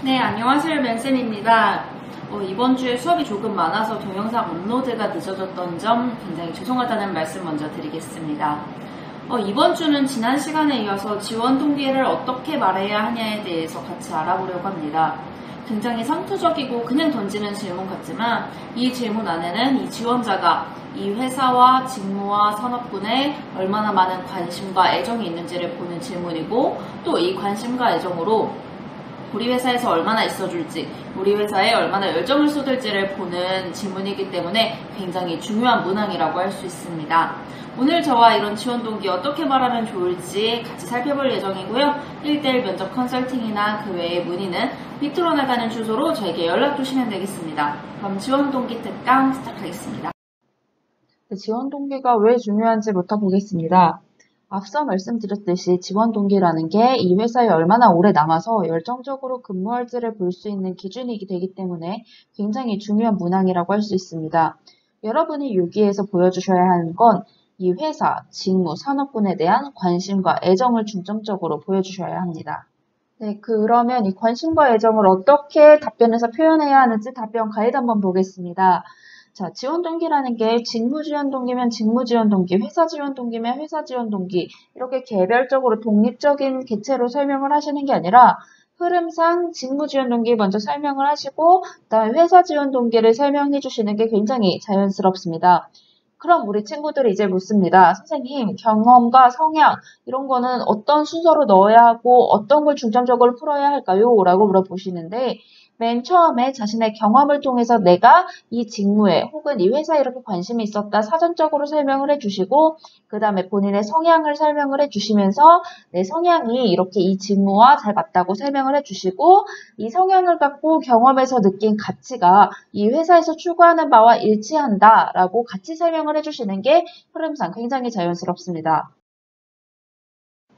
네, 안녕하세요. 맨쌤입니다. 이번 주에 수업이 조금 많아서 동영상 업로드가 늦어졌던 점 굉장히 죄송하다는 말씀 먼저 드리겠습니다. 이번 주는 지난 시간에 이어서 지원 동기를 어떻게 말해야 하냐에 대해서 같이 알아보려고 합니다. 굉장히 상투적이고 그냥 던지는 질문 같지만 이 질문 안에는 이 지원자가 이 회사와 직무와 산업군에 얼마나 많은 관심과 애정이 있는지를 보는 질문이고, 또 이 관심과 애정으로 우리 회사에서 얼마나 있어줄지, 우리 회사에 얼마나 열정을 쏟을지를 보는 질문이기 때문에 굉장히 중요한 문항이라고 할 수 있습니다. 오늘 저와 이런 지원 동기 어떻게 말하면 좋을지 같이 살펴볼 예정이고요. 1대1 면접 컨설팅이나 그 외의 문의는 밑으로 나가는 주소로 저에게 연락 주시면 되겠습니다. 그럼 지원 동기 특강 시작하겠습니다. 지원 동기가 왜 중요한지부터 보겠습니다. 앞서 말씀드렸듯이 지원 동기라는 게 이 회사에 얼마나 오래 남아서 열정적으로 근무할지를 볼 수 있는 기준이 되기 때문에 굉장히 중요한 문항이라고 할 수 있습니다. 여러분이 여기에서 보여주셔야 하는 건 이 회사, 직무, 산업군에 대한 관심과 애정을 중점적으로 보여주셔야 합니다. 네, 그러면 이 관심과 애정을 어떻게 답변에서 표현해야 하는지 답변 가이드 한번 보겠습니다. 자, 지원 동기라는 게 직무 지원 동기면 직무 지원 동기, 회사 지원 동기면 회사 지원 동기, 이렇게 개별적으로 독립적인 개체로 설명을 하시는 게 아니라 흐름상 직무 지원 동기 먼저 설명을 하시고 그다음에 회사 지원 동기를 설명해 주시는 게 굉장히 자연스럽습니다. 그럼 우리 친구들이 이제 묻습니다. 선생님, 경험과 성향 이런 거는 어떤 순서로 넣어야 하고 어떤 걸 중점적으로 풀어야 할까요? 라고 물어보시는데, 맨 처음에 자신의 경험을 통해서 내가 이 직무에 혹은 이 회사에 이렇게 관심이 있었다 사전적으로 설명을 해주시고, 그 다음에 본인의 성향을 설명을 해주시면서 내 성향이 이렇게 이 직무와 잘 맞다고 설명을 해주시고, 이 성향을 갖고 경험에서 느낀 가치가 이 회사에서 추구하는 바와 일치한다 라고 같이 설명을 해주시는 게 흐름상 굉장히 자연스럽습니다.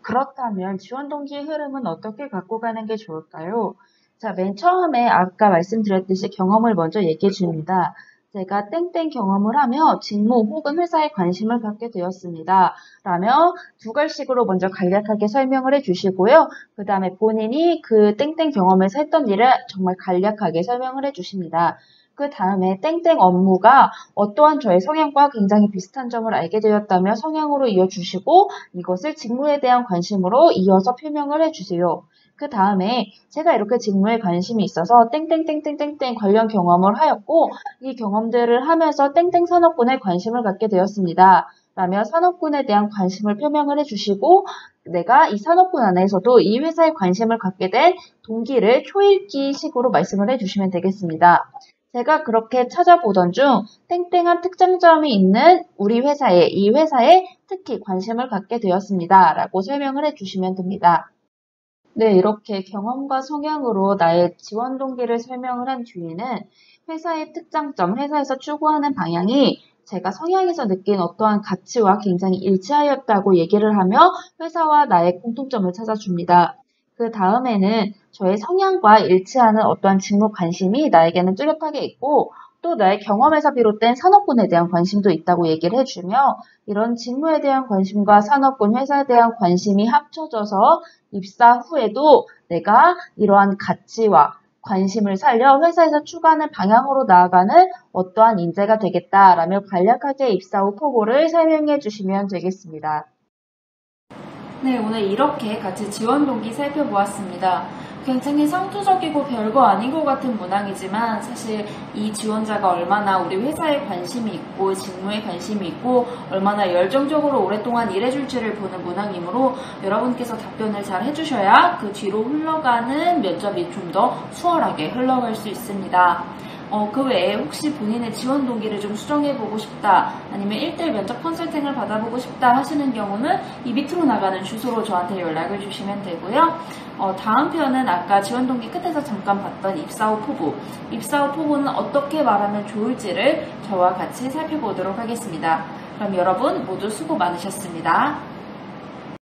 그렇다면 지원 동기의 흐름은 어떻게 갖고 가는 게 좋을까요? 자, 맨 처음에 아까 말씀드렸듯이 경험을 먼저 얘기해 줍니다. 제가 땡땡 경험을 하며 직무 혹은 회사에 관심을 갖게 되었습니다. 라며 두 갈식으로 먼저 간략하게 설명을 해주시고요. 그 다음에 본인이 그 땡땡 경험에서 했던 일을 정말 간략하게 설명을 해주십니다. 그 다음에 땡땡 업무가 어떠한 저의 성향과 굉장히 비슷한 점을 알게 되었다며 성향으로 이어주시고, 이것을 직무에 대한 관심으로 이어서 표명을 해주세요. 그 다음에 제가 이렇게 직무에 관심이 있어서 땡땡땡땡땡땡 관련 경험을 하였고, 이 경험들을 하면서 땡땡 산업군에 관심을 갖게 되었습니다. 라며 산업군에 대한 관심을 표명을 해주시고, 내가 이 산업군 안에서도 이 회사에 관심을 갖게 된 동기를 초읽기식으로 말씀을 해주시면 되겠습니다. 제가 그렇게 찾아보던 중 땡땡한 특장점이 있는 우리 회사에, 이 회사에 특히 관심을 갖게 되었습니다. 라고 설명을 해주시면 됩니다. 네, 이렇게 경험과 성향으로 나의 지원 동기를 설명을 한 뒤에는 회사의 특장점, 회사에서 추구하는 방향이 제가 성향에서 느낀 어떠한 가치와 굉장히 일치하였다고 얘기를 하며 회사와 나의 공통점을 찾아줍니다. 그 다음에는 저의 성향과 일치하는 어떠한 직무 관심이 나에게는 뚜렷하게 있고, 또 나의 경험에서 비롯된 산업군에 대한 관심도 있다고 얘기를 해주며, 이런 직무에 대한 관심과 산업군, 회사에 대한 관심이 합쳐져서 입사 후에도 내가 이러한 가치와 관심을 살려 회사에서 추구하는 방향으로 나아가는 어떠한 인재가 되겠다라며 간략하게 입사 후 포부를 설명해 주시면 되겠습니다. 네, 오늘 이렇게 같이 지원 동기 살펴보았습니다. 굉장히 상투적이고 별거 아닌 것 같은 문항이지만 사실 이 지원자가 얼마나 우리 회사에 관심이 있고 직무에 관심이 있고 얼마나 열정적으로 오랫동안 일해줄지를 보는 문항이므로 여러분께서 답변을 잘 해주셔야 그 뒤로 흘러가는 면접이 좀 더 수월하게 흘러갈 수 있습니다. 그 외에 혹시 본인의 지원 동기를 좀 수정해보고 싶다, 아니면 1대1 면접 컨설팅을 받아보고 싶다 하시는 경우는 이 밑으로 나가는 주소로 저한테 연락을 주시면 되고요. 다음 편은 아까 지원 동기 끝에서 잠깐 봤던 입사 후 포부, 입사 후 포부는 어떻게 말하면 좋을지를 저와 같이 살펴보도록 하겠습니다. 그럼 여러분 모두 수고 많으셨습니다.